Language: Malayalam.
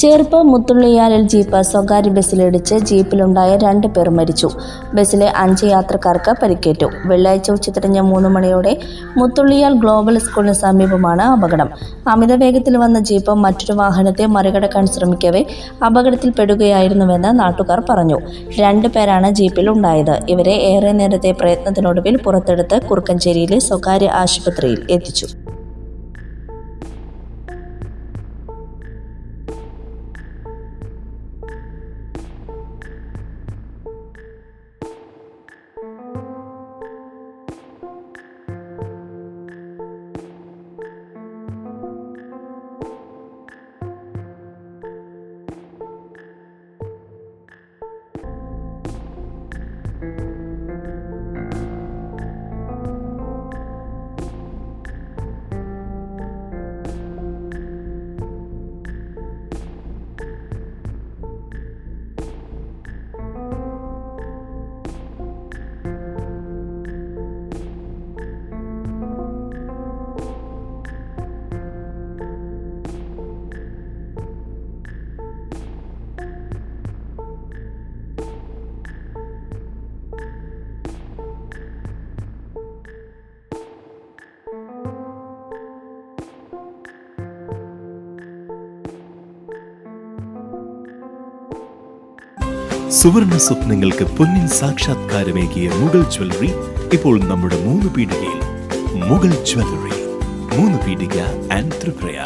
ചേർപ്പ് മുത്തുള്ളിയാലിൽ ജീപ്പ് സ്വകാര്യ ബസ്സിലിടിച്ച് ജീപ്പിലുണ്ടായ 2 പേർ മരിച്ചു. ബസ്സിലെ 5 യാത്രക്കാർക്ക് പരിക്കേറ്റു. വെള്ളിയാഴ്ച ഉച്ചതിരിഞ്ഞ് 3 മണിയോടെ മുത്തുള്ളിയാൽ ഗ്ലോബൽ സ്കൂളിന് സമീപമാണ് അപകടം. അമിത വേഗത്തിൽ വന്ന ജീപ്പ് മറ്റൊരു വാഹനത്തെ മറികടക്കാൻ ശ്രമിക്കവേ അപകടത്തിൽപ്പെടുകയായിരുന്നുവെന്ന് നാട്ടുകാർ പറഞ്ഞു. 2 പേരാണ് ജീപ്പിൽ ഉണ്ടായത്. ഇവരെ ഏറെ നേരത്തെ പ്രയത്നത്തിനൊടുവിൽ പുറത്തെടുത്ത് കുറുക്കഞ്ചേരിയിലെ സ്വകാര്യ ആശുപത്രിയിൽ എത്തിച്ചു. സുവർണ സ്വപ്നങ്ങൾക്ക് പൊന്നിൻ സാക്ഷാത്കാരമേകിയ മുഗൾ ജ്വല്ലറി ഇപ്പോൾ നമ്മുടെ 3 പീടികയിൽ. മുഗൾ ജ്വല്ലറി, 3 പീടിക ആൻഡ് ത്രിപുര.